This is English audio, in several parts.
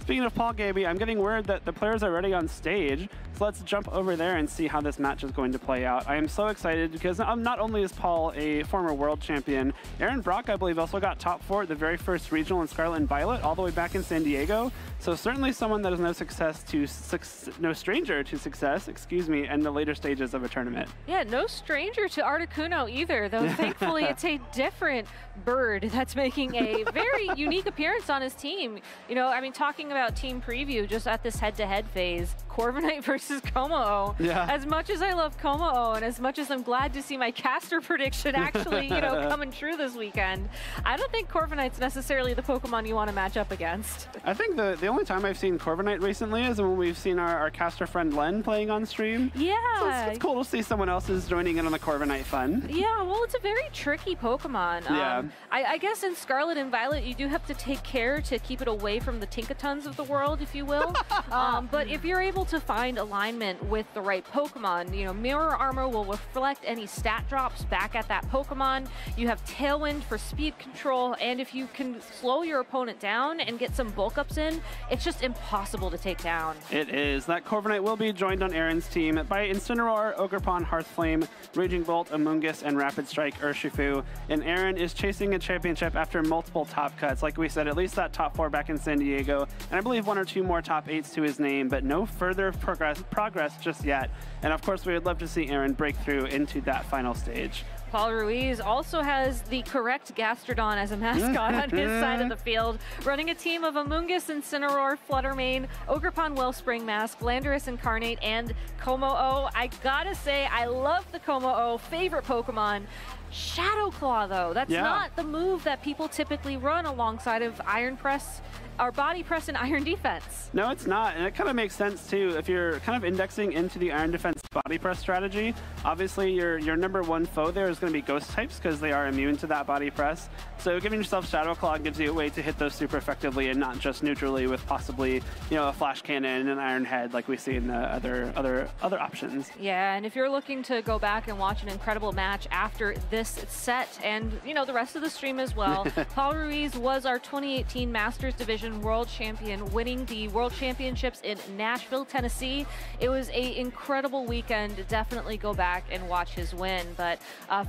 Speaking of Paul, Gaby, I'm getting word that the players are already on stage, so let's jump over there and see how this match is going to play out. I am so excited because not only is Paul a former world champion, Aaron Brok, I believe, also got top 4 at the very first regional in Scarlet and Violet, all the way back in San Diego. So certainly someone that is no stranger to success, in the later stages of a tournament. Yeah, no stranger to Articuno either, though thankfully it's a different bird that's making a very unique appearance on his team. You know, I mean, talking about team preview, just at this head-to-head phase, Corviknight versus Como-O. Yeah. As much as I love Como-O, and as much as I'm glad to see my caster prediction actually, you know, coming true this weekend, I don't think Corviknight's necessarily the Pokemon you want to match up against. I think the only time I've seen Corviknight recently is when we've seen our caster friend Len playing on stream. Yeah. So it's cool to see someone else is joining in on the Corviknight fun. Yeah, well, it's a very tricky Pokemon. Yeah. I guess in Scarlet and Violet, you do have to take care to keep it away from the Tinkatons of the world, if you will. But if you're able to find alignment with the right Pokemon, you know, Mirror Armor will reflect any stat drops back at that Pokemon. You have Tailwind for speed control, and if you can slow your opponent down and get some bulk ups in, it's just impossible to take down. It is. That Corviknight will be joined on Aaron's team by Incineroar, Ogerpon, Hearthflame, Raging Bolt, Amoonguss, and Rapid Strike Urshifu. And Aaron is chasing a championship after multiple top cuts. Like we said, at least that top 4 back in San Diego, and I believe 1 or 2 more top 8s to his name, but no further progress just yet. And of course, we would love to see Aaron break through into that final stage. Paul Ruiz also has the correct Gastrodon as a mascot on his side of the field, running a team of Amoonguss, Incineroar, Fluttermane, Ogerpon, Wellspring Mask, Landorus Incarnate, and Como-O. I gotta say, I love the Como-O, favorite Pokemon. Shadow Claw, though, that's not the move that people typically run alongside of Iron Press, or Body Press and Iron Defense. No, it's not, and it kind of makes sense too. If you're kind of indexing into the Iron Defense Body Press strategy, obviously your number 1 foe there is going to be Ghost types because they are immune to that Body Press. So giving yourself Shadow Claw gives you a way to hit those super effectively and not just neutrally with possibly, you know, a Flash Cannon and an Iron Head like we see in the other options. Yeah, and if you're looking to go back and watch an incredible match after this set and, you know, the rest of the stream as well, Paul Ruiz was our 2018 Masters Division World Champion, winning the World Championships in Nashville, Tennessee. It was an incredible weekend. Definitely go back and watch his win. But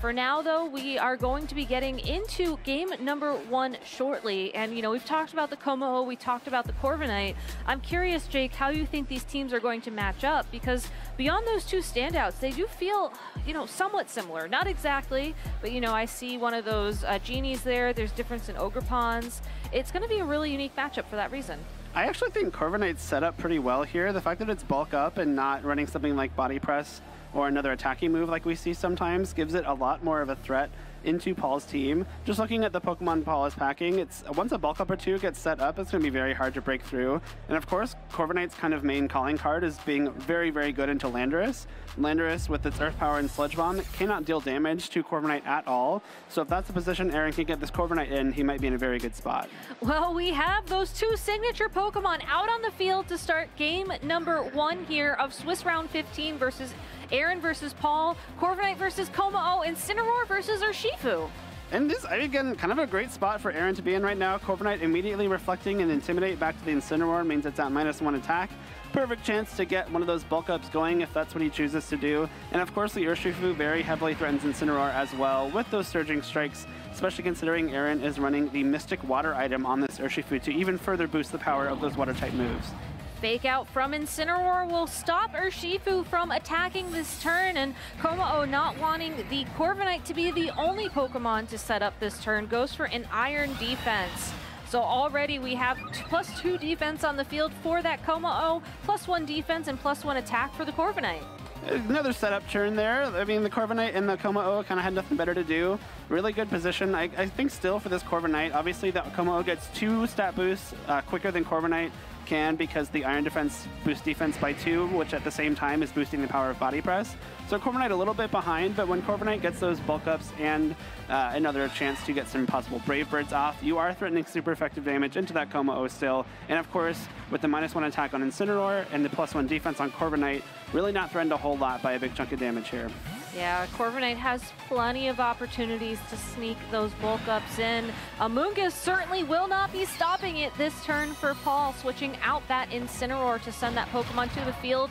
for now, though, we are going to be getting into game number 1 shortly. And, you know, we've talked about the Como-O, we talked about the Corviknight. I'm curious, Jake, how you think these teams are going to match up, because beyond those 2 standouts, they do feel, you know, somewhat similar. Not exactly, but, you know, I see one of those genies there. There's difference in Ogerpons. It's going to be a really unique matchup for that reason. I actually think Corviknight's set up pretty well here. The fact that it's bulk up and not running something like Body Press or another attacking move like we see sometimes gives it a lot more of a threat into Paul's team. Just looking at the Pokemon Paul is packing, it's once a bulk up or 2 gets set up, it's going to be very hard to break through. And of course, Corviknight's kind of main calling card is being very, very good into Landorus. Landorus, with its Earth Power and Sludge Bomb, cannot deal damage to Corviknight at all. So if that's the position Aaron can get this Corviknight in, he might be in a very good spot. Well, we have those 2 signature Pokemon out on the field to start game number 1 here of Swiss Round 15 versus Aaron versus Paul, Corviknight versus Como-O, Incineroar versus Urshifu. And this, again, kind of a great spot for Aaron to be in right now. Corviknight immediately reflecting and Intimidate back to the Incineroar means it's at -1 attack. Perfect chance to get one of those bulk ups going if that's what he chooses to do. And of course, the Urshifu very heavily threatens Incineroar as well with those Surging Strikes, especially considering Aaron is running the Mystic Water item on this Urshifu to even further boost the power of those Water-type moves. Fake out from Incineroar will stop Urshifu from attacking this turn, and Como-O, not wanting the Corviknight to be the only Pokemon to set up this turn, goes for an Iron Defense. So already we have +2 defense on the field for that Como-O, +1 defense and +1 attack for the Corviknight. Another setup turn there. I mean, the Corviknight and the Como-O kind of had nothing better to do. Really good position. I think still for this Corviknight, obviously the Como-O gets 2 stat boosts quicker than Corviknight can because the Iron Defense boosts defense by 2, which at the same time is boosting the power of Body Press. So Corviknight a little bit behind, but when Corviknight gets those bulk ups and another chance to get some possible Brave Birds off, you are threatening super effective damage into that Como-O still. And of course, with the -1 attack on Incineroar and the +1 defense on Corviknight, really not threatened a whole lot by a big chunk of damage here. Yeah, Corviknight has plenty of opportunities to sneak those bulk ups in. Amoonguss certainly will not be stopping it this turn for Paul, switching out that Incineroar to send that Pokemon to the field.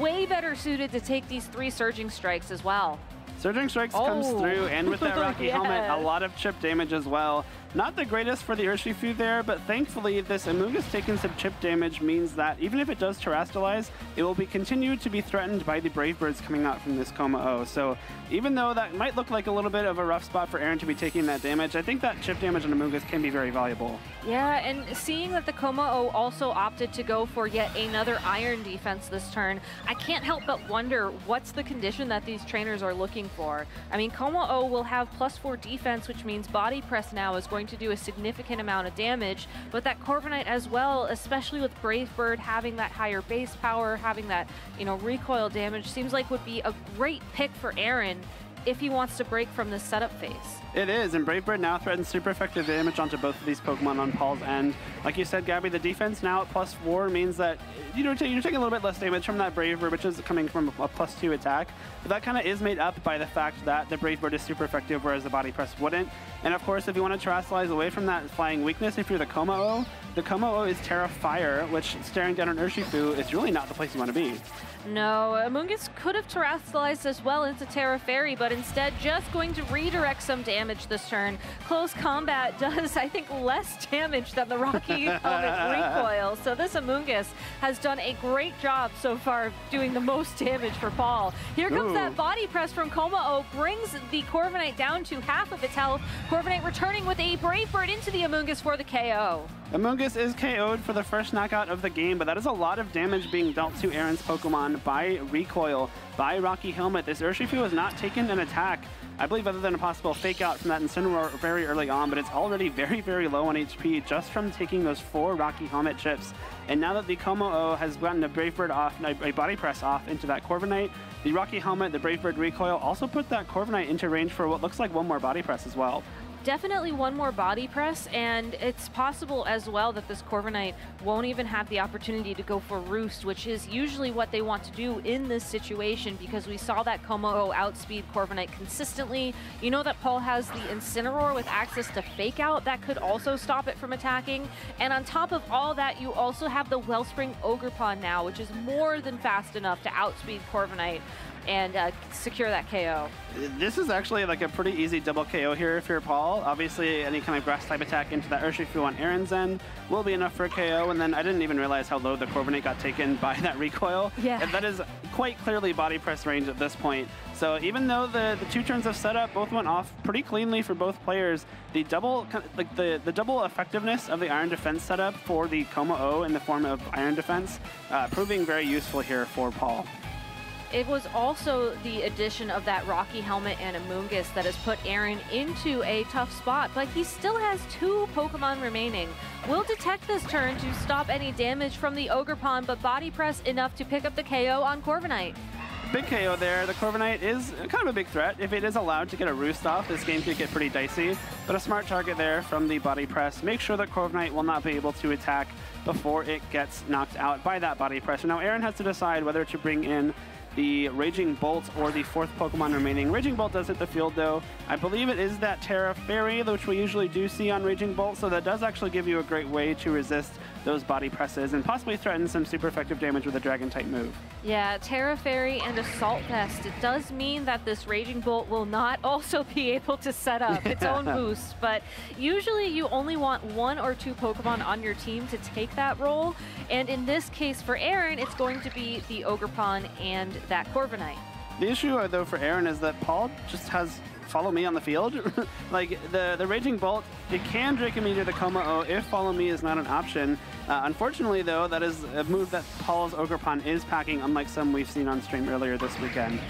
Way better suited to take these 3 Surging Strikes as well. Surging Strikes comes through, and with that Rocky Helmet, a lot of chip damage as well. Not the greatest for the Urshifu there, but thankfully this Amoonguss taking some chip damage means that even if it does Terrastalize, it will be continued to be threatened by the Brave Birds coming out from this Kommo-o. So even though that might look like a little bit of a rough spot for Aaron to be taking that damage, I think that chip damage on Amoonguss can be very valuable. Yeah, and seeing that the Kommo-o also opted to go for yet another Iron defense this turn, I can't help but wonder what's the condition that these trainers are looking for. I mean, Kommo-o will have +4 defense, which means Body Press now is going to do a significant amount of damage, but that Corviknight as well, especially with Brave Bird having that higher base power, having that, you know, recoil damage, seems like would be a great pick for Aaron if he wants to break from this setup phase. It is, and Brave Bird now threatens super effective damage onto both of these Pokemon on Paul's end. Like you said, Gabby, the defense now at +4 means that you're taking a little bit less damage from that Brave Bird, which is coming from a +2 attack. But that kind of is made up by the fact that the Brave Bird is super effective, whereas the Body Press wouldn't. And of course, if you want to Terrastalize away from that flying weakness, if you're the Kommo-o is Terra Fire, which staring down an Urshifu is really not the place you want to be. No, Amoonguss could have Terrastalized as well into Terra Fairy, but instead just going to redirect some damage this turn. Close Combat does, I think, less damage than the Rocky Helmet recoil. So this Amoonguss has done a great job so far of doing the most damage for Paul. Here comes that Body Press from Kommo-o, brings the Corviknight down to half of its health. Corviknight returning with a Brave Bird into the Amoonguss for the KO. Amoonguss is KO'd for the first knockout of the game, but that is a lot of damage being dealt to Aaron's Pokemon by Recoil, by Rocky Helmet. This Urshifu has not taken an attack, I believe, other than a possible fake out from that Incineroar very early on, but it's already very, very low on HP just from taking those 4 Rocky Helmet chips. And now that the Kommo-o has gotten a Brave Bird off, a Body Press off into that Corviknight, the Rocky Helmet, the Brave Bird Recoil also put that Corviknight into range for what looks like one more Body Press as well. Definitely one more Body Press, and it's possible as well that this Corviknight won't even have the opportunity to go for Roost, which is usually what they want to do in this situation, because we saw that Kommo-o outspeed Corviknight consistently. You know that Paul has the Incineroar with access to Fake Out. That could also stop it from attacking. And on top of all that, you also have the Wellspring Ogerpon now, which is more than fast enough to outspeed Corviknight and secure that KO. This is actually like a pretty easy double KO here if you're Paul. Obviously, any kind of grass type attack into that Urshifu on Aaron's end will be enough for a KO, and then I didn't even realize how low the Corviknight got taken by that recoil. Yeah. And that is quite clearly Body Press range at this point. So even though the 2 turns of setup both went off pretty cleanly for both players, the double double effectiveness of the Iron Defense setup for the Kommo-o in the form of Iron Defense proving very useful here for Paul. It was also the addition of that Rocky Helmet and Amoonguss that has put Aaron into a tough spot, but he still has 2 Pokemon remaining. Will detect this turn to stop any damage from the Ogerpon, but Body Press enough to pick up the KO on Corviknight. Big KO there. The Corviknight is kind of a big threat. If it is allowed to get a Roost off, this game could get pretty dicey, but a smart target there from the Body Press. Make sure that Corviknight will not be able to attack before it gets knocked out by that Body Press. Now Aaron has to decide whether to bring in the Raging Bolt or the 4th Pokemon remaining. Raging Bolt does hit the field though. I believe it is that Terra Fairy, which we usually do see on Raging Bolt, so that does actually give you a great way to resist those Body Presses and possibly threaten some super effective damage with a Dragon type move. Yeah, Terra Fairy and Assault Vest. It does mean that this Raging Bolt will not also be able to set up its own boost, but usually you only want 1 or 2 Pokemon on your team to take that role, and in this case for Aaron, it's going to be the Ogerpon and that Corviknight. The issue though for Aaron is that Paul just has Follow Me on the field. Like the Raging Bolt, it can Draco Meteor the Kommo-o if Follow Me is not an option. Unfortunately though, that is a move that Paul's Ogerpon is packing, unlike some we've seen on stream earlier this weekend.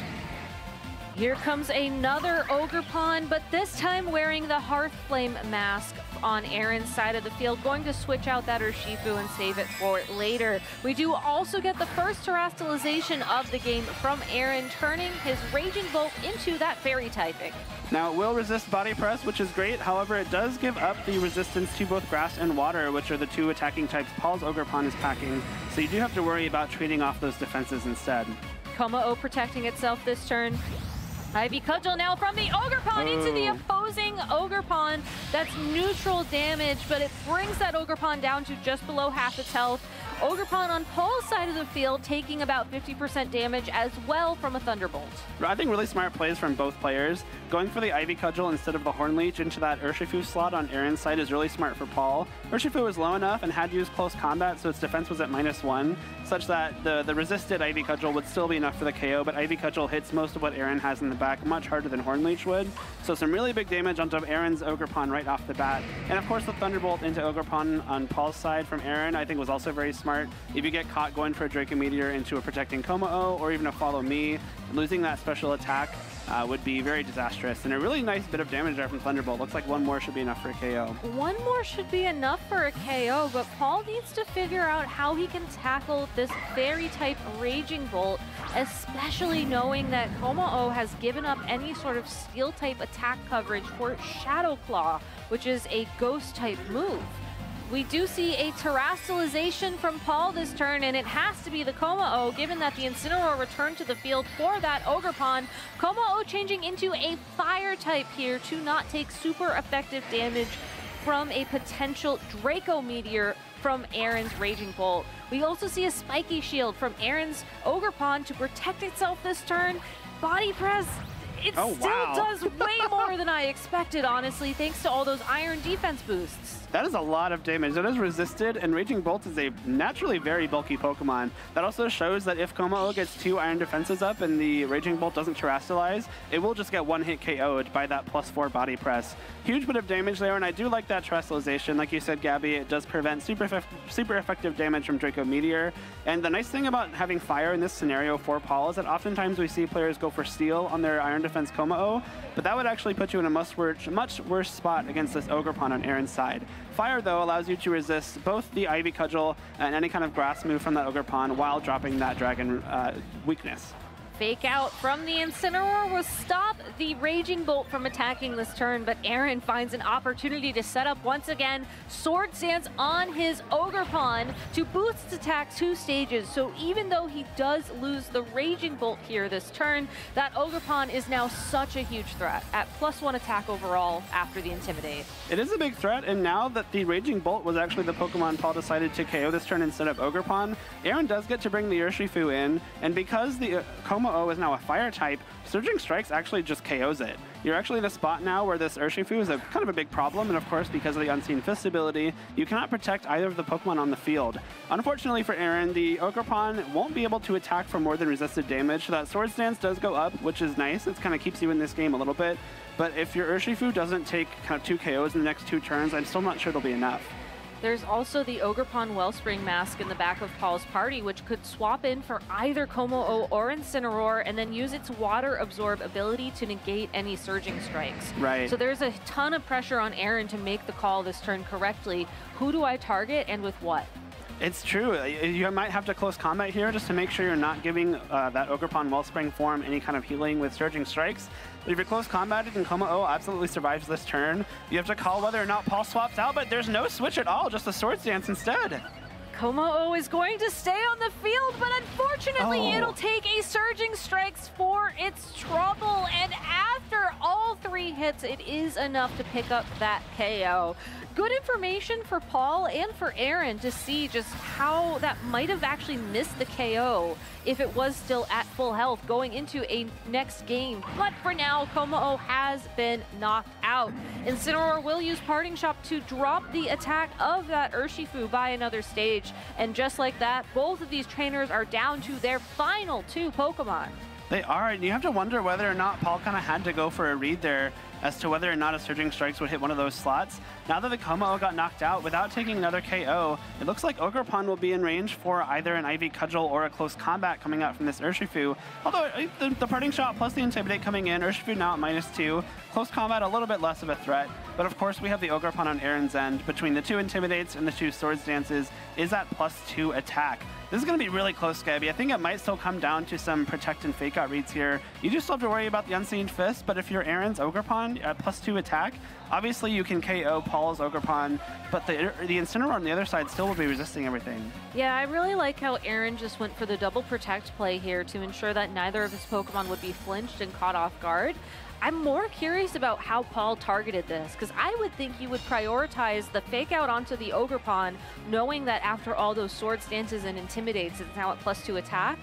Here comes another Ogerpon, but this time wearing the Hearth Flame mask on Aaron's side of the field, going to switch out that Urshifu and save it for later. We do also get the first Terrastalization of the game from Aaron, turning his Raging Bolt into that Fairy typing. Now it will resist Body Press, which is great. However, it does give up the resistance to both Grass and Water, which are the 2 attacking types Paul's Ogerpon is packing. So you do have to worry about trading off those defenses instead. Kommo-o protecting itself this turn. Ivy Cudgel now from the Ogerpon into the opposing Ogerpon. That's neutral damage, but it brings that Ogerpon down to just below half its health. Ogerpon on Paul's side of the field taking about 50% damage as well from a Thunderbolt. I think really smart plays from both players. Going for the Ivy Cudgel instead of the Horn Leech into that Urshifu slot on Aaron's side is really smart for Paul. Urshifu was low enough and had used close combat, so its defense was at -1, such that the resisted Ivy Cudgel would still be enough for the KO, but Ivy Cudgel hits most of what Aaron has in the back much harder than Horn Leech would. So some really big damage onto Aaron's Ogerpon right off the bat. And of course the Thunderbolt into Ogerpon on Paul's side from Aaron I think was also very smart. If you get caught going for a Draco Meteor into a protecting Kommo-o or even a Follow Me, losing that special attack would be very disastrous. And a really nice bit of damage there from Thunderbolt. Looks like one more should be enough for a KO. One more should be enough for a KO, but Paul needs to figure out how he can tackle this Fairy-type Raging Bolt, especially knowing that Kommo-o has given up any sort of Steel-type attack coverage for Shadow Claw, which is a Ghost-type move. We do see a Terastallization from Paul this turn, and it has to be the Kommo-o, given that the Incineroar returned to the field for that Ogerpon. Kommo-o changing into a Fire type here to not take super effective damage from a potential Draco Meteor from Aaron's Raging Bolt. We also see a Spiky Shield from Aaron's Ogerpon to protect itself this turn. Body Press, it still does way more than I expected, honestly, thanks to all those Iron defense boosts. That is a lot of damage. That is resisted, and Raging Bolt is a naturally very bulky Pokemon. That also shows that if Kommo-o gets 2 Iron defenses up and the Raging Bolt doesn't Terastallize, it will just get one-hit KO'd by that +4 body press. Huge bit of damage there, and I do like that Terastallization. Like you said, Gabby, it does prevent super effective damage from Draco Meteor. And the nice thing about having Fire in this scenario for Paul is that oftentimes we see players go for Steel on their Iron defense Kommo-o, but that would actually put you in a much worse spot against this Ogerpon on Aaron's side. Fire, though, allows you to resist both the Ivy Cudgel and any kind of grass move from that Ogerpon while dropping that Dragon weakness. Fake Out from the Incineroar will stop the Raging Bolt from attacking this turn, but Aaron finds an opportunity to set up once again. Sword Stance on his Ogerpon to boost its attack 2 stages, so even though he does lose the Raging Bolt here this turn, that Ogerpon is now such a huge threat at +1 attack overall after the Intimidate. It is a big threat, and now that the Raging Bolt was actually the Pokemon Paul decided to KO this turn instead of Ogerpon, Aaron does get to bring the Urshifu in, and because the Kommo-o is now a Fire type, Surging Strikes actually just KOs it. You're actually in a spot now where this Urshifu is kind of a big problem, and of course, because of the Unseen Fist ability, you cannot protect either of the Pokemon on the field. Unfortunately for Aaron, the Ogerpon won't be able to attack for more than resisted damage, so that Sword Stance does go up, which is nice. It kind of keeps you in this game a little bit, but if your Urshifu doesn't take kind of 2 KOs in the next 2 turns, I'm still not sure it'll be enough. There's also the Ogerpon Wellspring Mask in the back of Paul's party, which could swap in for either Kommo-o or Incineroar and then use its Water Absorb ability to negate any Surging Strikes. Right. So there's a ton of pressure on Aaron to make the call this turn correctly. Who do I target and with what? It's true. You might have to close combat here just to make sure you're not giving that Ogerpon Wellspring form any kind of healing with Surging Strikes. But if you're close combated and Kommo-o absolutely survives this turn, you have to call whether or not Paul swaps out, but there's no switch at all, just a Sword Stance instead. Kommo-o is going to stay on the field, but unfortunately it'll take a Surging Strikes for its trouble, and after all 3 hits, it is enough to pick up that KO. Good information for Paul and for Aaron to see just how that might have actually missed the KO if it was still at full health going into a next game. But for now, Kommo-o has been knocked out. Incineroar will use Parting Shot to drop the attack of that Urshifu by another stage. And just like that, both of these trainers are down to their final 2 Pokemon. They are, and you have to wonder whether or not Paul kind of had to go for a read there as to whether or not a Surging Strikes would hit one of those slots. Now that the Kommo-o got knocked out without taking another KO, it looks like Ogerpon will be in range for either an Ivy Cudgel or a close combat coming out from this Urshifu. Although the Parting Shot plus the Intimidate coming in, Urshifu now at -2. Close combat a little bit less of a threat, But of course, we have the Ogerpon on Aaron's end. Between the 2 Intimidates and the 2 Swords Dances is that +2 attack. This is going to be really close, Gabby. I think it might still come down to some protect and fake out reads here. You do still have to worry about the Unseen Fist, but if you're Aaron's Ogerpon at +2 attack, obviously you can KO Paul's Ogerpon, but the Incineroar on the other side still will be resisting everything. Yeah, I really like how Aaron just went for the double protect play here to ensure that neither of his Pokemon would be flinched and caught off guard. I'm more curious about how Paul targeted this, because I would think you would prioritize the fake out onto the Ogerpon, knowing that after all those Swords Dances and Intimidates, it's now at +2 attack,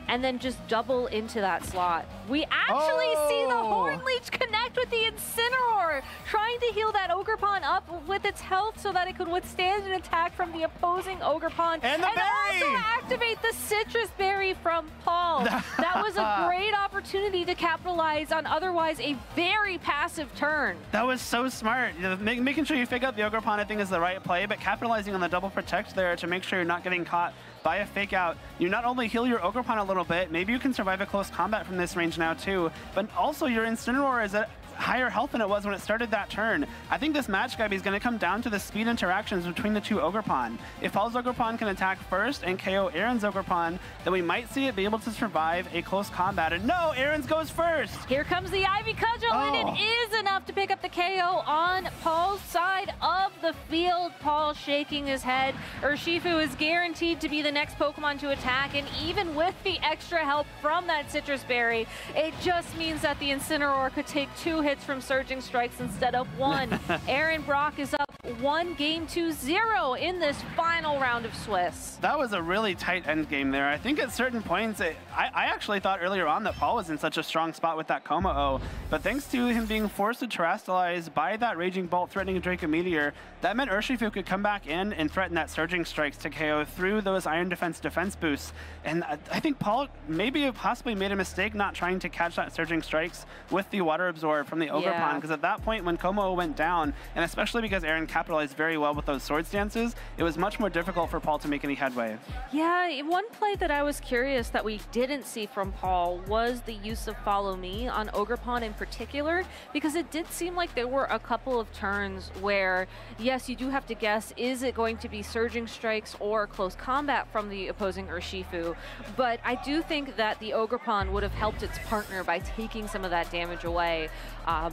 and then just double into that slot. We actually see the Horn Leech connect with the Incineroar, trying to heal that Ogerpon up with its health so that it could withstand an attack from the opposing Ogerpon. And also activate the Citrus Berry from Paul. That was a great opportunity to capitalize on otherwise a very passive turn. That was so smart. You know, making sure you fake out the Ogerpon, I think, is the right play, but capitalizing on the double protect there to make sure you're not getting caught by a fake out. You not only heal your Ogerpon a little bit, maybe you can survive a close combat from this range now too, but also your Incineroar is at higher health than it was when it started that turn. I think this match, Gabby, is going to come down to the speed interactions between the 2 Ogerpon. If Paul's Ogerpon can attack first and KO Aaron's Ogerpon, then we might see it be able to survive a close combat. And no, Aaron's goes first! Here comes the Ivy Cudgel, and it is enough to pick up the KO on Paul's side of the field. Paul shaking his head. Urshifu is guaranteed to be the next Pokemon to attack, and even with the extra help from that Citrus Berry, it just means that the Incineroar could take 2 hits from Surging Strikes instead of 1. Aaron Brok is up 1-0 in this final round of Swiss. That was a really tight end game there. I think at certain points, I actually thought earlier on that Paul was in such a strong spot with that Kommo-o, but thanks to him being forced to Terastallize by that Raging Bolt threatening Draco Meteor, that meant Urshifu could come back in and threaten that Surging Strikes to KO through those Iron Defense boosts. And I think Paul possibly made a mistake not trying to catch that Surging Strikes with the Water Absorb from the Ogerpon, because at that point when Kommo-o went down, and especially because Aaron capitalized very well with those Swords Dances, it was much more difficult for Paul to make any headway. Yeah, one play that I was curious that we didn't see from Paul was the use of Follow Me on Ogerpon in particular, because it did seem like there were a couple of turns where, yes, you do have to guess, is it going to be Surging Strikes or close combat from the opposing Urshifu? But I do think that the Ogerpon would have helped its partner by taking some of that damage away.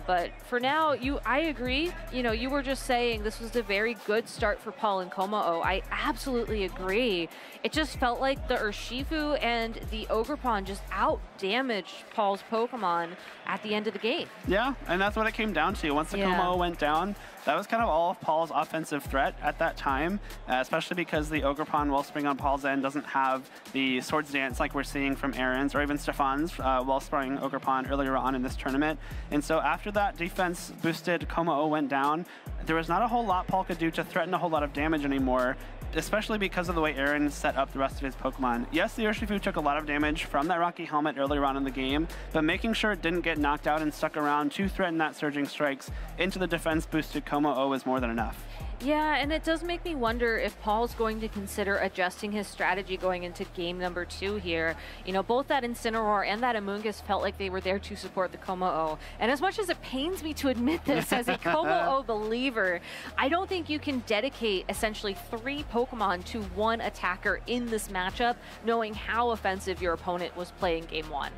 But for now, I agree. You know, you were just saying this was a very good start for Paul and Kommo-o. I absolutely agree. It just felt like the Urshifu and the Ogerpon just out-damaged Paul's Pokemon at the end of the game. Yeah, and that's what it came down to. Once the Kommo-o went down, that was kind of all of Paul's offensive threat at that time, especially because the Ogerpon Wellspring on Paul's end doesn't have the Swords Dance like we're seeing from Aaron's or even Stefan's Wellspring Ogerpon earlier on in this tournament. And so after that defense boosted Kommo-o went down, there was not a whole lot Paul could do to threaten a whole lot of damage anymore, especially because of the way Aaron set up the rest of his Pokemon. Yes, the Urshifu took a lot of damage from that Rocky Helmet earlier on in the game, but making sure it didn't get knocked out and stuck around to threaten that Surging Strikes into the defense-boosted Kommo-o was more than enough. Yeah, and it does make me wonder if Paul's going to consider adjusting his strategy going into game number 2 here. You know, both that Incineroar and that Amoonguss felt like they were there to support the Kommo-o. And as much as it pains me to admit this as a Kommo-o believer, I don't think you can dedicate essentially 3 Pokemon to 1 attacker in this matchup, knowing how offensive your opponent was playing game 1.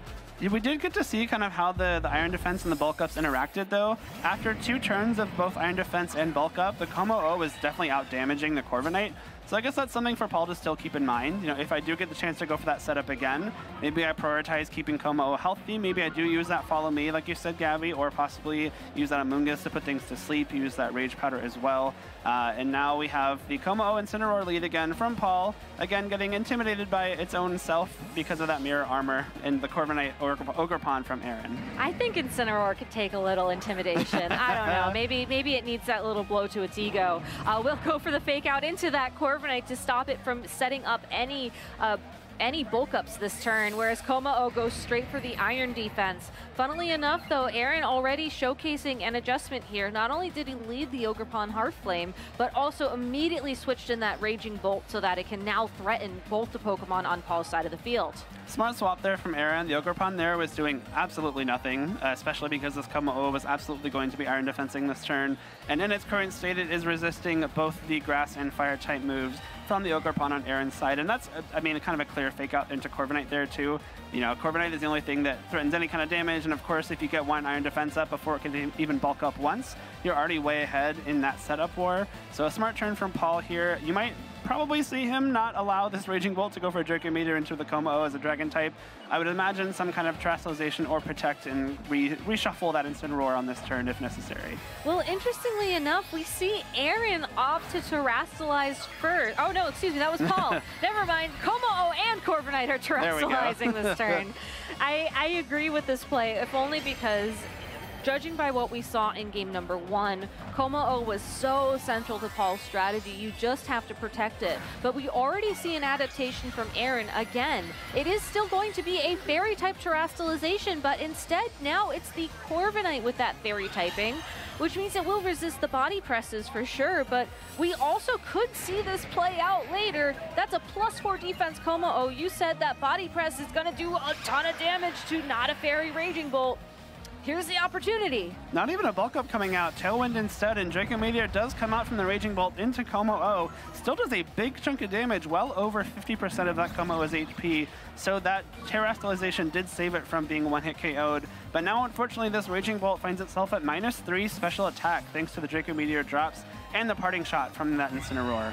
We did get to see kind of how the Iron Defense and the Bulk Ups interacted, though. After 2 turns of both Iron Defense and Bulk Up, the Kommo-o was definitely out-damaging the Corviknight. So I guess that's something for Paul to still keep in mind. You know, if I do get the chance to go for that setup again, maybe I prioritize keeping Kommo-o healthy. Maybe I do use that Follow Me, like you said, Gabby, or possibly use that Amoonguss to put things to sleep, use that Rage Powder as well. And now we have the Kommo-o Incineroar lead again from Paul, again getting intimidated by its own self because of that Mirror Armor and the Corviknight Ogerpon from Aaron. I think Incineroar could take a little intimidation. I don't know. Maybe it needs that little blow to its ego. We'll go for the fake out into that Corviknight to stop it from setting up any any bulk ups this turn, whereas Kommo-o goes straight for the iron defense. Funnily enough, though, Aaron already showcasing an adjustment here. Not only did he lead the Ogerpon Hearthflame, but also immediately switched in that Raging Bolt so that it can now threaten both the Pokemon on Paul's side of the field. Smart swap there from Aaron. The Ogerpon there was doing absolutely nothing, especially because this Kommo-o was absolutely going to be iron defensing this turn. And in its current state, it is resisting both the grass and fire type moves from the Ogerpon on Aaron's side. And that's, I mean, kind of a clear fake out into Corviknight there too. You know, Corviknight is the only thing that threatens any kind of damage. And of course, if you get one iron defense up before it can even bulk up once, you're already way ahead in that setup war. So a smart turn from Paul here. You might probably see him not allow this Raging Bolt to go for a Draco Meteor into the Kommo-o as a Dragon type. I would imagine some kind of Terrestrialization or Protect and reshuffle that Incineroar on this turn if necessary. Well, interestingly enough, we see Aaron opt to Terrestrialize first. Oh no, excuse me, that was Paul. Never mind, Kommo-o and Corviknight are Terrestrializing this turn. I agree with this play, if only because judging by what we saw in game number 1, Kommo-o was so central to Paul's strategy, you just have to protect it. But we already see an adaptation from Aaron again. It is still going to be a fairy type Terrestrialization, but instead now it's the Corviknight with that fairy typing, which means it will resist the body presses for sure, but we also could see this play out later. That's a +4 defense Kommo-o. You said that body press is gonna do a ton of damage to not a fairy Raging Bolt. Here's the opportunity. Not even a bulk up coming out. Tailwind instead, and Draco Meteor does come out from the Raging Bolt into Kommo-o. Still does a big chunk of damage, well over 50% of that Kommo-o's HP. So that Terrestrialization did save it from being one-hit KO'd. But now, unfortunately, this Raging Bolt finds itself at -3 special attack, thanks to the Draco Meteor drops and the parting shot from that Incineroar.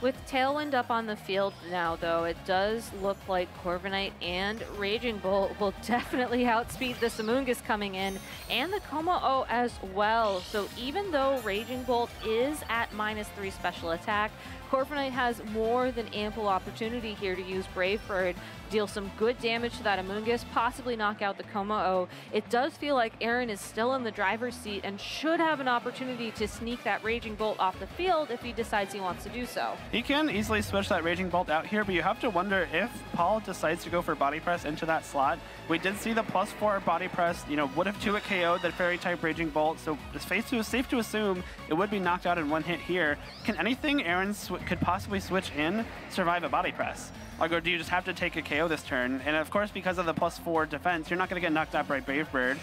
With Tailwind up on the field now, though, it does look like Corviknight and Raging Bolt will definitely outspeed this Amoonguss coming in, and the Kommo-o as well. So even though Raging Bolt is at -3 special attack, Corviknight has more than ample opportunity here to use Brave Bird, deal some good damage to that Amoonguss, possibly knock out the Kommo-o. It does feel like Aaron is still in the driver's seat and should have an opportunity to sneak that Raging Bolt off the field if he decides he wants to do so. He can easily switch that Raging Bolt out here, but you have to wonder if Paul decides to go for Body Press into that slot. We did see the +4 Body Press, you know, would have 2-hit KO'd that Fairy type Raging Bolt, so it's safe to assume it would be knocked out in one hit here. Can anything Aaron could possibly switch in survive a Body Press? Or do you just have to take a KO this turn? And of course, because of the +4 defense, you're not going to get knocked out by Brave Bird.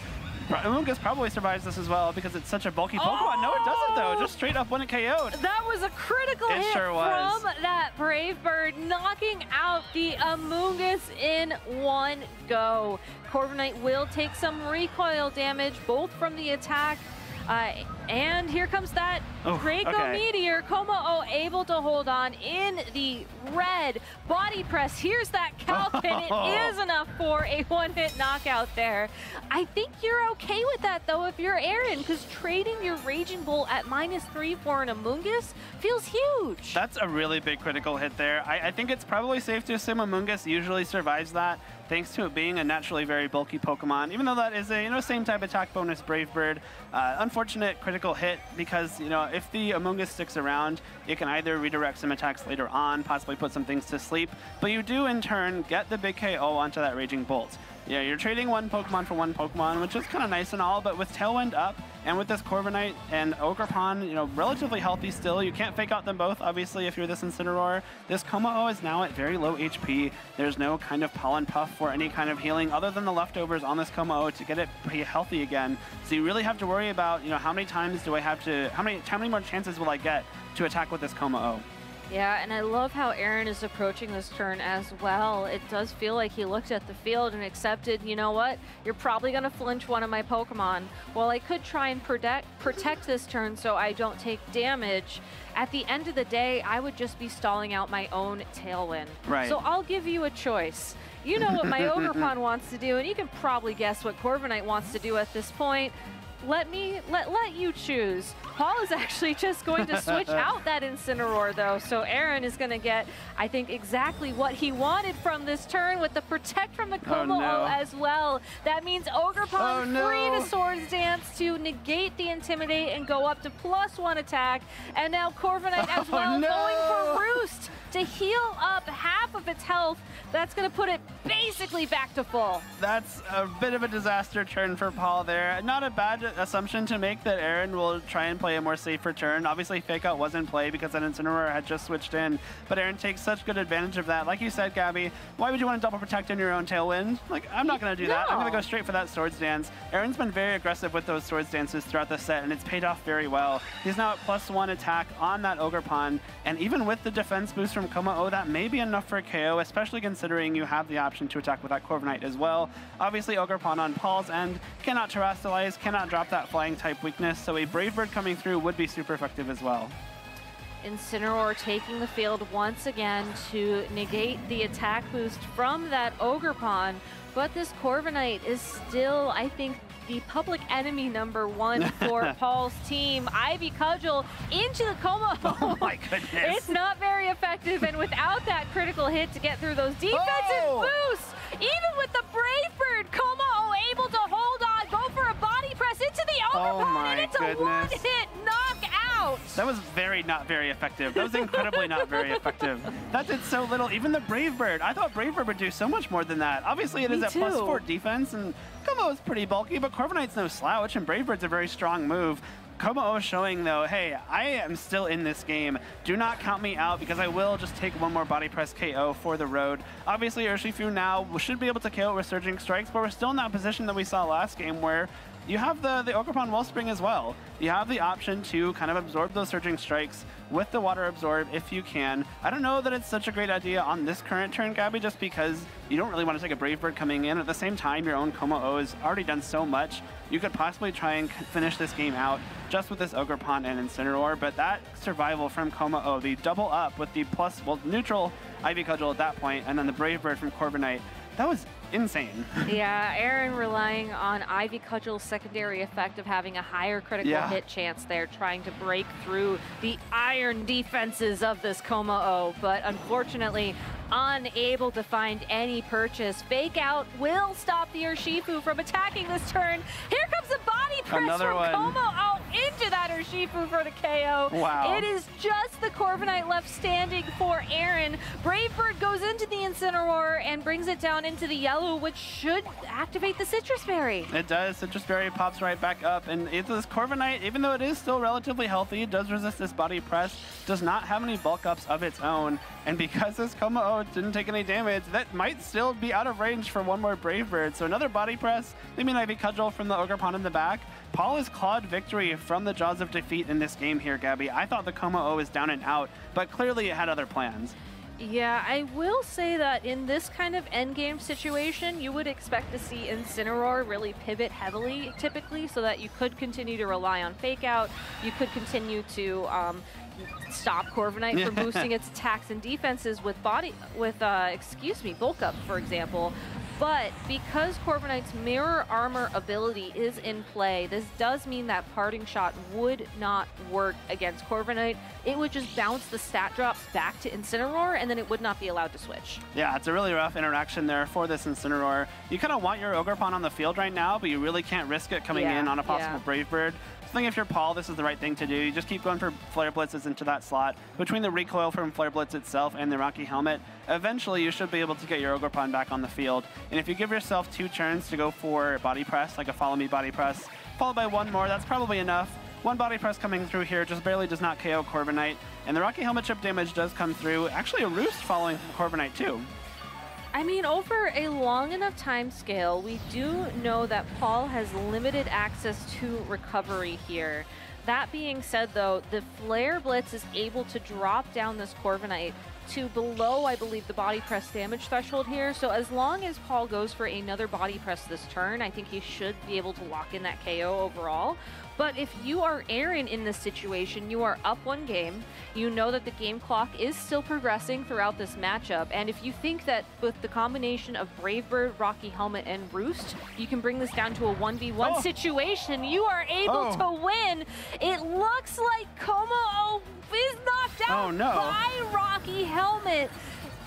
Amoonguss probably survives this as well because it's such a bulky Pokemon. No, it doesn't though. Just straight up one-hit KO'd. That was a critical hit from that Brave Bird, knocking out the Amoonguss in one go. Corviknight will take some recoil damage, both from the attack, and here comes that Draco Meteor. Kommo-o able to hold on in the red. Body press, here's that Calpin. It is enough for a one-hit knockout there. I think you're okay with that though if you're Aaron, because trading your Raging Bolt at -3 for an Amoonguss feels huge. That's a really big critical hit there. I think it's probably safe to assume Amoonguss usually survives that, thanks to it being a naturally very bulky Pokemon, even though that is a, you know, same type attack bonus Brave Bird. Unfortunate critical hit because, you know, if the Amoonguss sticks around, it can either redirect some attacks later on, possibly put some things to sleep, but you do in turn get the big KO onto that Raging Bolt. Yeah, you're trading one Pokemon for one Pokemon, which is kind of nice and all, but with Tailwind up and with this Corviknight and Ogerpon, you know, relatively healthy still, you can't fake out them both, obviously, if you're this Incineroar. This Kommo-o is now at very low HP. There's no kind of Pollen Puff or any kind of healing other than the leftovers on this Kommo-o to get it pretty healthy again. So you really have to worry about, you know, how many times do I have to, how many more chances will I get to attack with this Kommo-o? Yeah, and I love how Aaron is approaching this turn as well. It does feel like he looked at the field and accepted, you know what, you're probably going to flinch one of my Pokemon. Well, I could try and protect this turn so I don't take damage. At the end of the day, I would just be stalling out my own Tailwind. Right. So I'll give you a choice. You know what my Ogerpon wants to do, and you can probably guess what Corviknight wants to do at this point. let you choose. Paul is actually just going to switch out that Incineroar, though. So Aaron is going to get, I think, exactly what he wanted from this turn with the Protect from the Como-O as well. That means Ogerpon free to Swords Dance to negate the Intimidate and go up to +1 attack. And now Corviknight as well going for Roost to heal up half of its health. That's going to put it basically back to full. That's a bit of a disaster turn for Paul there. Not a bad assumption to make that Aaron will try and play a more safer turn. Obviously, Fake Out was in play because that Incineroar had just switched in, but Aaron takes such good advantage of that. Like you said, Gabby, why would you want to double protect in your own Tailwind? Like, I'm not going to do that. I'm going to go straight for that Swords Dance. Aaron's been very aggressive with those Swords Dances throughout the set, and it's paid off very well. He's now at +1 attack on that Ogerpon, and even with the defense boost from Como-O, that may be enough for a KO, especially considering you have the option to attack with that Corviknight as well. Obviously, Ogerpon on Paul's end cannot terrestrialize, cannot drop that flying type weakness, so a Brave Bird coming through would be super effective as well. Incineroar taking the field once again to negate the attack boost from that Ogerpon, but this Corviknight is still, I think, the public enemy #1 for Paul's team. Ivy Cudgel into the Como-O. Oh my goodness. It's not very effective, and without that critical hit to get through those defensive boosts, even with the Brave Bird, Como-O able to hold on, go for a body press into the Ogerpon, and it's a one-hit knockout. That was not very effective. That was incredibly not very effective. That did so little. Even the Brave Bird, I thought Brave Bird would do so much more than that. Obviously, it is at +4 defense, and Como is pretty bulky, but Corviknight's no slouch, and Brave Bird's a very strong move. Como-O showing, though, hey, I am still in this game. Do not count me out, because I will just take one more body press KO for the road. Obviously, Urshifu now should be able to KO with Surging Strikes, but we're still in that position that we saw last game where you have the Ogerpon Wellspring as well. You have the option to kind of absorb those Surging Strikes with the Water Absorb if you can. I don't know that it's such a great idea on this current turn, Gabby, just because you don't really want to take a Brave Bird coming in. At the same time, your own Como-O has already done so much. You could possibly try and finish this game out just with this Ogerpon and Incineroar, but that survival from Como-O, the double up with the neutral Ivy Cudgel at that point, and then the Brave Bird from Corviknight, that was insane. Yeah, Aaron relying on Ivy Cudgel's secondary effect of having a higher critical hit chance there, trying to break through the iron defenses of this Como-O, but unfortunately unable to find any purchase. Fake Out will stop the Urshifu from attacking this turn. Here comes a body press from Como-O into that Urshifu for the KO. Wow. It is just the Corviknight left standing for Aaron. Brave Bird goes into the Incineroar and brings it down into the yellow, which should activate the Citrus Berry. It does. Citrus Berry pops right back up, and this Corviknight, even though it is still relatively healthy, it does resist this body press, does not have any bulk ups of its own, and because this Como-O didn't take any damage, that might still be out of range for one more Brave Bird. So another body press, maybe an Ivy Cudgel from the Ogerpon in the back. Paul has clawed victory from the jaws of defeat in this game here, Gabby. I thought the Como-O was down and out, but clearly it had other plans. Yeah, I will say that in this kind of endgame situation, you would expect to see Incineroar really pivot heavily, typically, so that you could continue to rely on Fake Out. You could continue to stop Corviknight from boosting its attacks and defenses with bulk up, for example. But because Corviknight's mirror armor ability is in play, this does mean that Parting Shot would not work against Corviknight. It would just bounce the stat drops back to Incineroar, and then it would not be allowed to switch. Yeah, it's a really rough interaction there for this Incineroar. You kind of want your Ogerpon on the field right now, but you really can't risk it coming in on a possible Brave Bird. I think if you're Paul, this is the right thing to do. You just keep going for Flare Blitzes into that slot. Between the recoil from Flare Blitz itself and the Rocky Helmet, eventually you should be able to get your Ogerpon back on the field. And if you give yourself 2 turns to go for Body Press, like a Follow Me Body Press, followed by 1 more, that's probably enough. 1 Body Press coming through here just barely does not KO Corviknight. And the Rocky Helmet chip damage does come through. Actually, a Roost following Corviknight too. I mean, over a long enough time scale, we do know that Paul has limited access to recovery here. That being said, though, the Flare Blitz is able to drop down this Corviknight to below, I believe, the body press damage threshold here. So as long as Paul goes for another body press this turn, I think he should be able to lock in that KO overall. But if you are Aaron in this situation, you are up 1 game. You know that the game clock is still progressing throughout this matchup. And if you think that with the combination of Brave Bird, Rocky Helmet, and Roost, you can bring this down to a 1v1 situation, you are able to win. It looks like Como is knocked out by Rocky Helmet.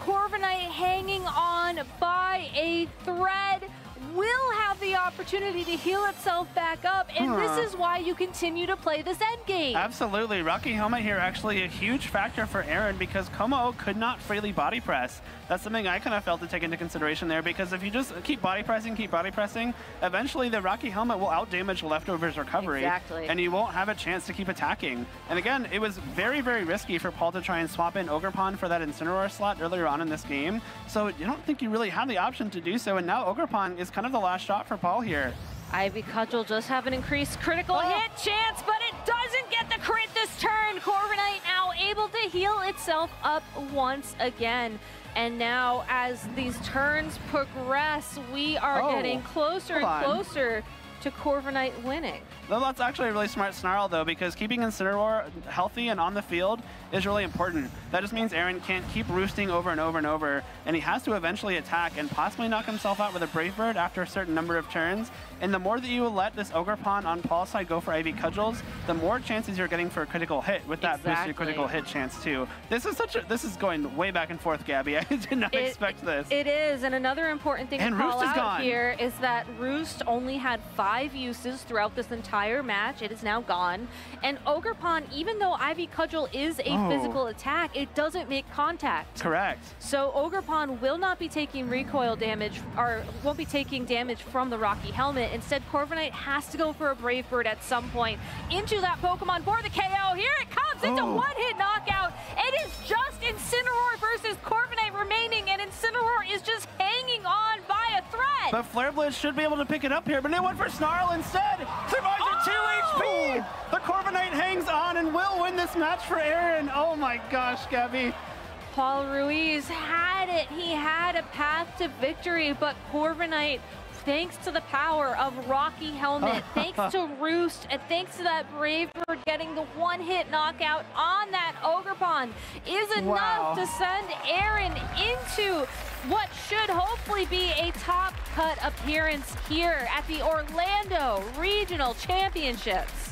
Corviknight hanging on by a thread. Will have the opportunity to heal itself back up, and this is why you continue to play this end game. Absolutely. Rocky Helmet here actually a huge factor for Aaron because Como could not freely body press. That's something I kind of felt to take into consideration there, because if you just keep body pressing, eventually the Rocky Helmet will outdamage Leftover's recovery. Exactly. And you won't have a chance to keep attacking. And again, it was very, very risky for Paul to try and swap in Ogerpon for that Incineroar slot earlier on in this game. So you don't think you really have the option to do so, and now Ogerpon is kind of the last shot for Paul here. Ivy Cudgel just have an increased critical hit chance, but it doesn't get the crit this turn. Corviknight now able to heal itself up once again. And now as these turns progress, we are getting closer and closer to Corviknight winning. Well, that's actually a really smart snarl, though, because keeping Incineroar healthy and on the field is really important. That just means Aaron can't keep roosting over and over and over, and he has to eventually attack and possibly knock himself out with a Brave Bird after a certain number of turns. And the more that you let this Ogerpon on Paul's side go for IV Cudgels, the more chances you're getting for a critical hit with that boosted critical hit chance, too. This is going way back and forth, Gabby. I did not expect this. It is, and another important thing to call out here is that Roost only had 5 uses throughout this entire match. It is now gone. And Ogerpon, even though Ivy Cudgel is a physical attack, it doesn't make contact. Correct. So Ogerpon will not be taking recoil damage, or won't be taking damage from the Rocky Helmet. Instead, Corviknight has to go for a Brave Bird at some point into that Pokemon for the KO. Here it comes. It's a one-hit knockout. It is just Incineroar versus Corviknight remaining, and Incineroar is just hanging on by a thread. But Flare Blitz should be able to pick it up here, but it went for Snarl instead. Survives at 2 HP. The Corviknight hangs on and will win this match for Aaron. Oh my gosh, Gabby. Paul Ruiz had it. He had a path to victory, but Corviknight, thanks to the power of Rocky Helmet, thanks to Roost, and thanks to that Brave Bird getting the one-hit knockout on that Ogerpon, is enough to send Aaron into what should hopefully be a top cut appearance here at the Orlando Regional Championships.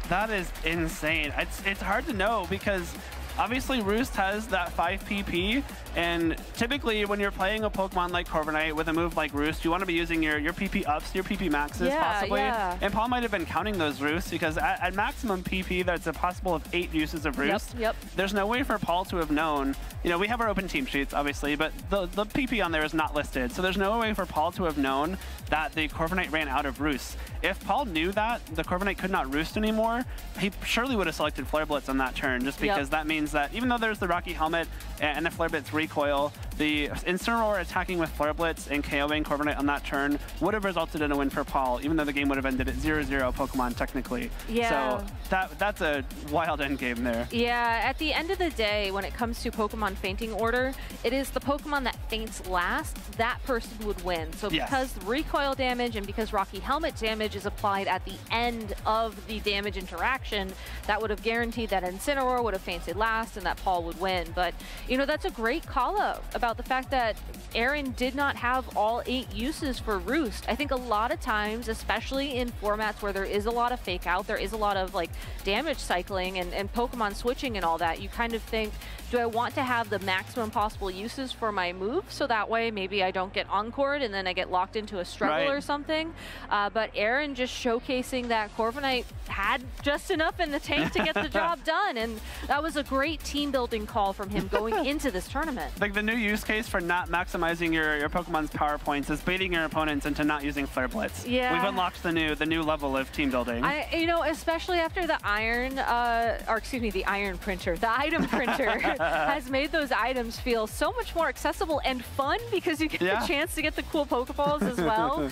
That is insane. It's hard to know because obviously Roost has that 5 PP, and typically when you're playing a Pokemon like Corviknight with a move like Roost, you want to be using your PP ups, your PP maxes possibly. And Paul might have been counting those Roosts because at maximum PP, that's a possible of 8 uses of Roost. There's no way for Paul to have known. You know, we have our open team sheets, obviously, but the PP on there is not listed. So there's no way for Paul to have known that the Corviknight ran out of Roosts. If Paul knew that the Corviknight could not Roost anymore, he surely would have selected Flare Blitz on that turn, just because that means that even though there's the Rocky Helmet and the Flare Blitz recoil, the Incineroar attacking with Flare Blitz and KOing Corviknight on that turn would have resulted in a win for Paul, even though the game would have ended at 0-0 Pokemon technically. So that's a wild end game there. Yeah, at the end of the day, when it comes to Pokemon fainting order, it is the Pokemon that faints last, that person would win. So because recoil damage and because Rocky Helmet damage is applied at the end of the damage interaction, that would have guaranteed that Incineroar would have fainted last and that Paul would win. But, you know, that's a great call out about the fact that Aaron did not have all 8 uses for Roost. I think a lot of times, especially in formats where there is a lot of fake out, there is a lot of like damage cycling and Pokemon switching and all that, you kind of think, do I want to have the maximum possible uses for my move so that way maybe I don't get encored and then I get locked into a struggle or something? But Aaron just showcasing that Corviknight had just enough in the tank to get the job done, and that was a great team building call from him going into this tournament. Like the new use case for not maximizing your Pokemon's power points is baiting your opponents into not using Flare Blitz. Yeah. We've unlocked the new level of team building. You know, especially after the iron, the iron printer, the item printer has made those items feel so much more accessible and fun because you get the chance to get the cool Pokeballs as well.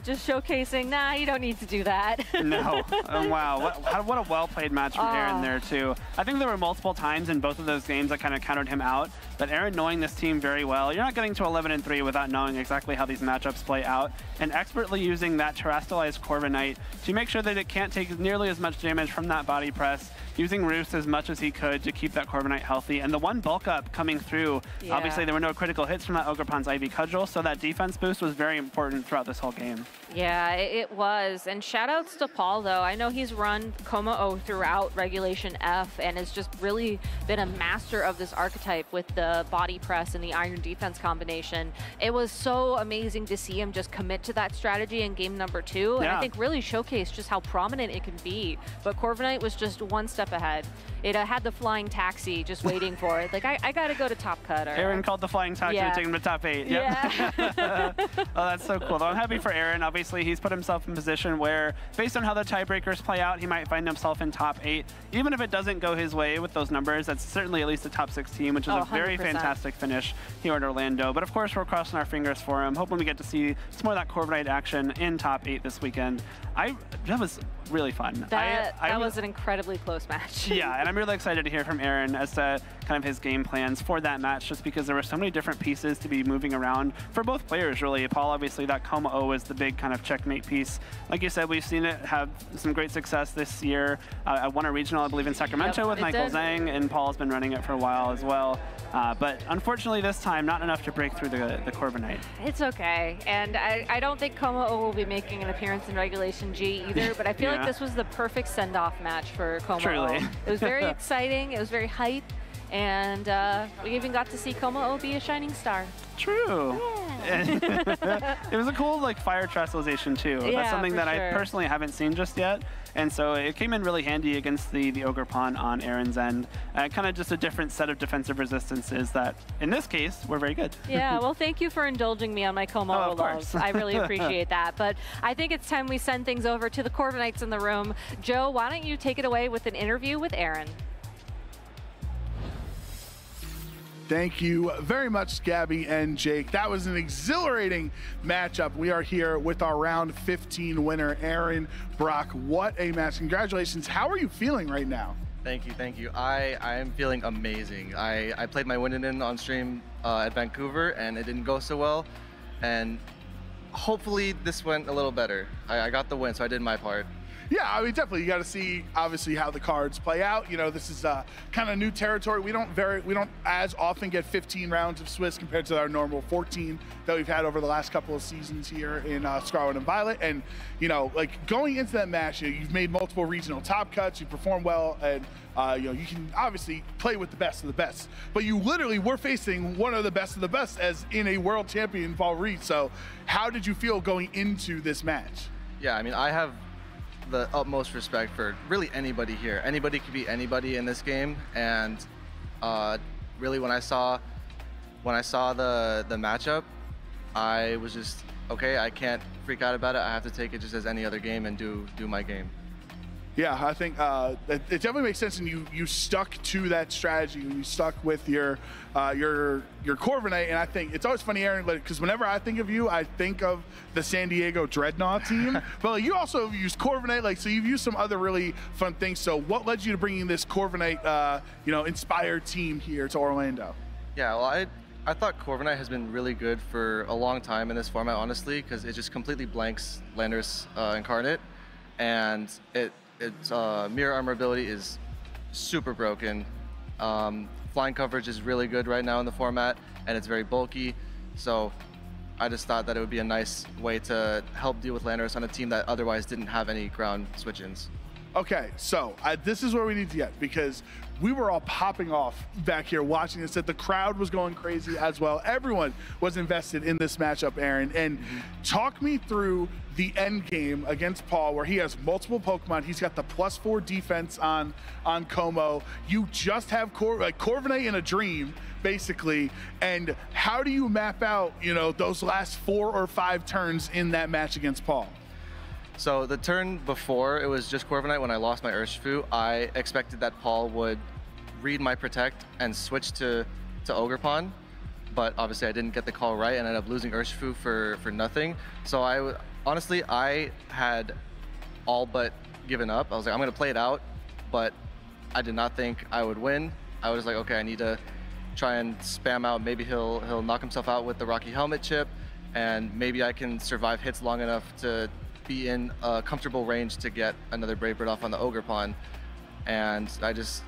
Just showcasing, nah, you don't need to do that. No. Wow. What a well-played match from Aaron there, too. I think there were multiple times in both of those games that kind of countered him out. But Aaron, knowing this team very well, you're not getting to 11-3 without knowing exactly how these matchups play out, and expertly using that terrestrialized Corviknight to make sure that it can't take nearly as much damage from that body press, using Ruiz as much as he could to keep that Corviknight healthy. And the one bulk up coming through, obviously there were no critical hits from that Ogerpon's Ivy Cudgel, so that defense boost was very important throughout this whole game. Yeah, it was. And shout outs to Paul, though. I know he's run Como-O throughout Regulation F and has just really been a master of this archetype with the body press and the iron defense combination. It was so amazing to see him just commit to that strategy in game number 2. And I think really showcased just how prominent it can be. But Corviknight was just one step ahead. It had the flying taxi just waiting for it. Like, I got to go to top cut. Aaron called the flying taxi to take him to top 8. Yep. Yeah. Oh, that's so cool. Though I'm happy for Aaron. Obviously, he's put himself in a position where, based on how the tiebreakers play out, he might find himself in top 8. Even if it doesn't go his way with those numbers, that's certainly at least a top 16, which is a very fantastic finish here at Orlando. But of course, we're crossing our fingers for him, hoping we get to see some more of that Corviknight action in top 8 this weekend. That was really fun. That was an incredibly close match. Yeah, and I'm really excited to hear from Aaron as to kind of his game plans for that match, just because there were so many different pieces to be moving around for both players, really. Paul, obviously, that Como-O is the big kind of checkmate piece. Like you said, we've seen it have some great success this year. I won a regional, I believe, in Sacramento with Michael Zhang, and Paul's been running it for a while as well. But unfortunately, this time, not enough to break through the Corviknight. It's okay, and I don't think Como-O will be making an appearance in Regulation G either, but I feel like this was the perfect send-off match for Como-O. Truly. It was very exciting, it was very hype, and we even got to see Como-O be a shining star. True. Yeah. It was a cool fire terrestrialization too. Yeah, that's something that I personally haven't seen just yet. And so it came in really handy against the Ogerpon on Aaron's end. Kind of just a different set of defensive resistances that, in this case, were very good. Yeah, well, thank you for indulging me on my Como-O love. I really appreciate that. But I think it's time we send things over to the Corviknights in the room. Joe, why don't you take it away with an interview with Aaron? Thank you very much, Gabby and Jake. That was an exhilarating matchup. We are here with our round 15 winner, Aaron Brok. What a match. Congratulations. How are you feeling right now? Thank you, thank you. I am feeling amazing. I played my win-in on stream at Vancouver, and it didn't go so well. And hopefully this went a little better. I got the win, so I did my part. Yeah, I mean, definitely. You got to see, obviously, how the cards play out. You know, this is kind of new territory. We don't as often get 15 rounds of Swiss compared to our normal 14 that we've had over the last couple of seasons here in Scarlet and Violet. And, you know, going into that match, you've made multiple regional top cuts. You perform well, and you know, you can obviously play with the best of the best. But you literally were facing one of the best as in a world champion, Paul Ruiz. So, how did you feel going into this match? Yeah, I mean, I have the utmost respect for really anybody here. Anybody could be anybody in this game, and really when I saw the matchup, I was just, okay, I can't freak out about it. I have to take it just as any other game and do my game. Yeah, I think it definitely makes sense, and you stuck to that strategy. You stuck with your Corviknight, and I think it's always funny, Aaron, because whenever I think of you, I think of the San Diego Dreadnought team. But you also used Corviknight, so you've used some other really fun things. So what led you to bringing this Corviknight, inspired team here to Orlando? Yeah, well, I thought Corviknight has been really good for a long time in this format, honestly, because it just completely blanks Landorus Incarnate, and its mirror armor ability is super broken. Flying coverage is really good right now in the format, and it's very bulky. So I just thought that it would be a nice way to help deal with Landorus on a team that otherwise didn't have any ground switch-ins. Okay, so this is where we need to get, because we were all popping off back here watching this. That the crowd was going crazy as well. Everyone was invested in this matchup, Aaron. And talk me through the end game against Paul, where he has multiple Pokemon. He's got the +4 defense on Como. You just have Corviknight in a dream, basically. And how do you map out, you know, those last 4 or 5 turns in that match against Paul? So the turn before, it was just Corviknight when I lost my Urshifu. I expected that Paul would read my Protect and switch to Ogerpon, but obviously I didn't get the call right and ended up losing Urshifu for nothing. So honestly, I had all but given up. I was like, I'm gonna play it out, but I did not think I would win. I was like, okay, I need to try and spam out. Maybe he'll knock himself out with the Rocky Helmet chip, and maybe I can survive hits long enough to be in a comfortable range to get another Brave Bird off on the Ogerpon. And I just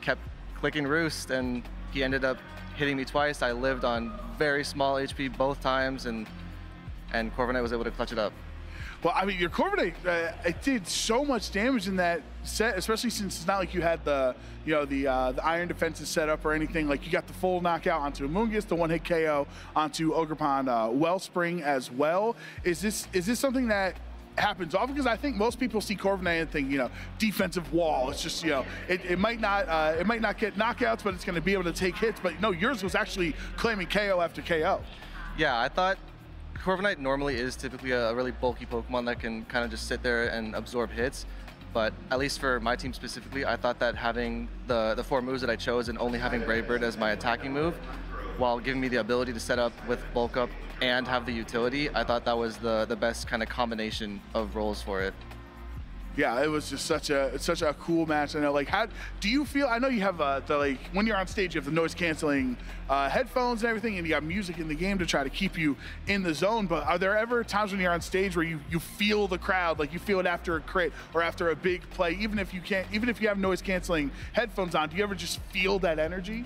kept clicking Roost, and he ended up hitting me twice. I lived on very small HP both times, and Corviknight was able to clutch it up. Well, I mean, your Corviknight, it did so much damage in that set, especially since it's not like you had the Iron Defenses set up or anything. Like, you got the full knockout onto Amoonguss, the one-hit KO onto Ogerpon Wellspring as well. Is this something that happens often? Because I think most people see Corviknight and think, you know, defensive wall. It's just, you know, it might not get knockouts, but it's going to be able to take hits. But no, yours was actually claiming KO after KO. Yeah, I thought Corviknight normally is typically a really bulky Pokemon that can kind of just sit there and absorb hits. But at least for my team specifically, I thought that having the 4 moves that I chose and only having Brave Bird as my attacking move, while giving me the ability to set up with Bulk Up and have the utility, I thought that was the best kind of combination of roles for it. Yeah, it was just such a cool match. I know, like, how do you feel? I know you have when you're on stage, you have the noise canceling headphones and everything, and you got music in the game to try to keep you in the zone. But are there ever times when you're on stage where you feel the crowd, like you feel it after a crit or after a big play, even if you have noise canceling headphones on? Do you ever just feel that energy?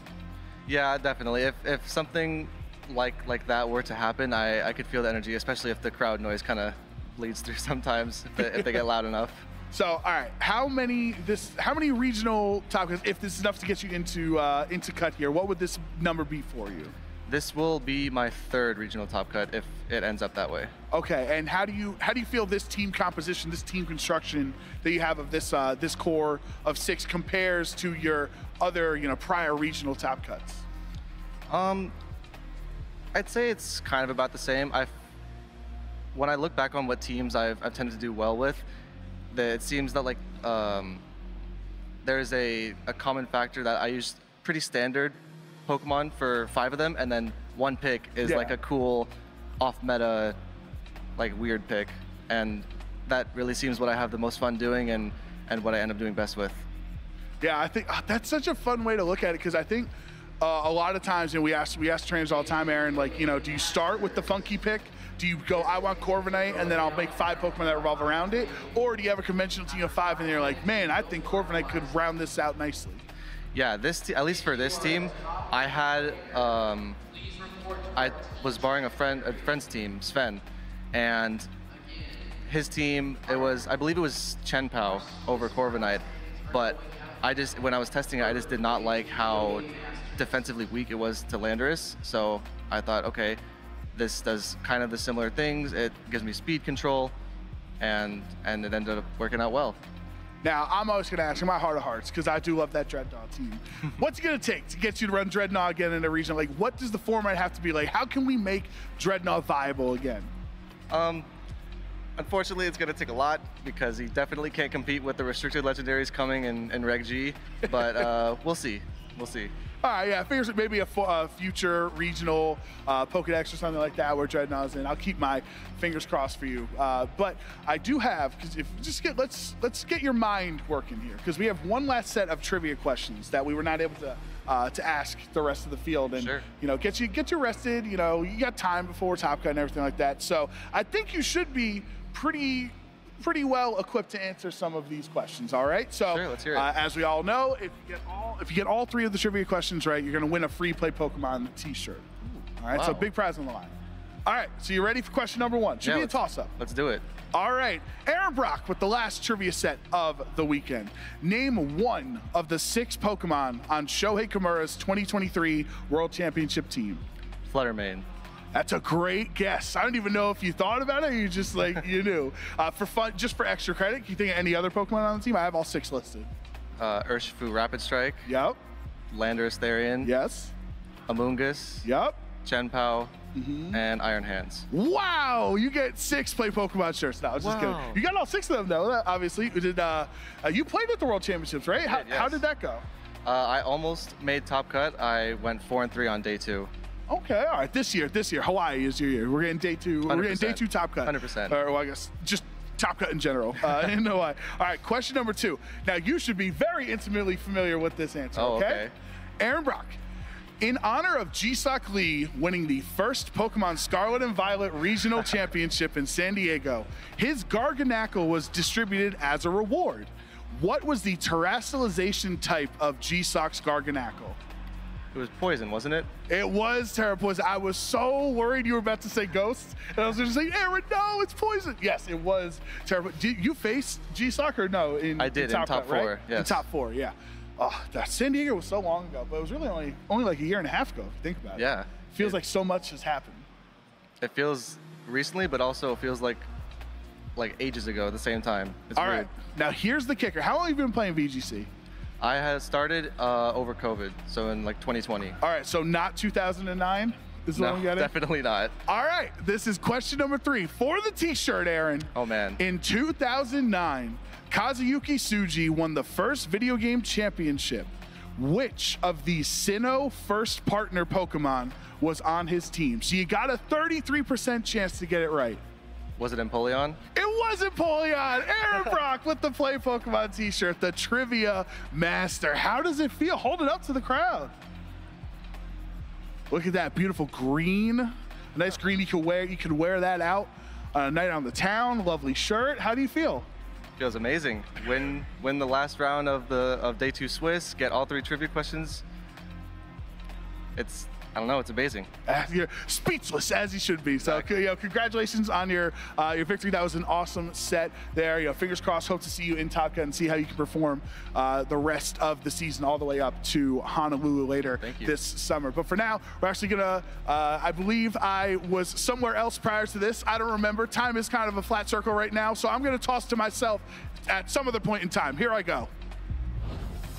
Yeah, definitely. If something like that were to happen, I could feel the energy, especially if the crowd noise kind of bleeds through sometimes if they get loud enough. So, all right, how many regional top cuts, if this is enough to get you into cut here, what would this number be for you? This will be my 3rd regional top cut if it ends up that way. Okay, and how do you feel this team composition, this team construction that you have of this core of 6 compares to your other, you know, prior regional top cuts? I'd say it's kind of about the same. When I look back on what teams I've tended to do well with, it seems that, like, there's a common factor that I use pretty standard Pokemon for 5 of them, and then 1 pick is like a cool off-meta, like, weird pick, and that really seems what I have the most fun doing and what I end up doing best with. Yeah, I think that's such a fun way to look at it, because I think a lot of times, and we ask trainers all the time, Aaron, like, you know, do you start with the funky pick? Do you go, I want Corviknight, and then I'll make 5 Pokemon that revolve around it? Or do you have a conventional team of 5 and you're like, man, I think Corviknight could round this out nicely? Yeah, at least for this team, I had, I was borrowing a friend's team, Sven, and his team, I believe it was Chenpao over Corviknight, but when I was testing it, I just did not like how defensively weak it was to Landorus, so I thought, okay, this does kind of the similar things. It gives me speed control, and it ended up working out well. Now, I'm always going to ask, in my heart of hearts, because I do love that Dreadnought team, what's it going to take to get you to run Dreadnought again in a region? Like, what does the format have to be like? How can we make Dreadnought viable again? Unfortunately, it's going to take a lot, because he definitely can't compete with the restricted legendaries coming in Reg G, but we'll see. We'll see. All right, yeah, I figure maybe a future regional Pokedex or something like that where Dreadnought's in. I'll keep my fingers crossed for you. But I do have, because let's get your mind working here, because we have one last set of trivia questions that we were not able to ask the rest of the field, and sure, you know, get you rested. You know, you got time before Top Cut and everything like that. So I think you should be pretty well equipped to answer some of these questions. All right, so sure, let's hear it. As we all know, if you get all 3 of the trivia questions right, you're going to win a free Play Pokemon t-shirt. All right, wow. So big prize on the line. All right, so you ready for question number 1? Should be a toss-up. Let's do it. All right, Aaron Brok with the last trivia set of the weekend. Name one of the 6 Pokemon on Shohei Kimura's 2023 World Championship team. Fluttermane. That's a great guess. I don't even know if you thought about it, or you just like, you knew. For fun, just for extra credit, can you think of any other Pokemon on the team? I have all 6 listed. Urshifu Rapid Strike. Yep. Landorus Therian. Yes. Amoonguss. Yep. Chenpao. And Iron Hands. Wow, you get 6 Play Pokemon shirts now. I was just kidding. You got all 6 of them though, obviously. You played at the World Championships, right? How did that go? I almost made top cut. I went 4-3 on day 2. Okay, all right. This year, Hawaii is your year. We're getting day 2. 100%. We're getting day 2 top cut. 100%. Or well, I guess just top cut in general in Hawaii. All right, question number 2. Now you should be very intimately familiar with this answer. Okay. Aaron Brok. In honor of G-Sock Lee winning the first Pokemon Scarlet and Violet Regional Championship in San Diego, his Garganacl was distributed as a reward. What was the terrestrialization type of G-Sock's Garganacl? It was poison, wasn't it? It was Terra Poison. I was so worried you were about to say Ghost, and I was going to say, Aaron, no, it's poison. Yes, it was Terra Poison. Did you face G-Sock or no? I did, in top 4, right? Yes. In top 4, yeah. Oh, that San Diego was so long ago, but it was really only like a year and a half ago, if you think about it. Yeah. Feels like so much has happened. It feels recently, but also feels like ages ago at the same time. It's All weird. right, now here's the kicker. How long have you been playing VGC? I had started over COVID, so in like 2020. All right, so not 2009? Is the No, one we got definitely not. All right, this is question number 3 for the t-shirt, Aaron. Oh, man. In 2009, Kazuyuki Tsuji won the first video game championship. Which of the Sinnoh first partner Pokemon was on his team? So you got a 33% chance to get it right. Was it Empoleon? It wasn't Empoleon. Aaron Brok with the Play Pokemon t-shirt, the Trivia Master. How does it feel? Hold it up to the crowd. Look at that beautiful green. A nice green you could wear. You could wear that out on a night on the town. Lovely shirt. How do you feel? Feels amazing. Win the last round of day 2 Swiss. Get all 3 trivia questions. I don't know. It's amazing. You're speechless, as you should be. So, congratulations on your victory. That was an awesome set there. Fingers crossed. Hope to see you in Top Gun and see how you can perform the rest of the season all the way up to Honolulu later this summer. But for now, we're actually gonna. I believe I was somewhere else prior to this. I don't remember. Time is kind of a flat circle right now, so I'm gonna toss to myself at some other point in time. Here I go.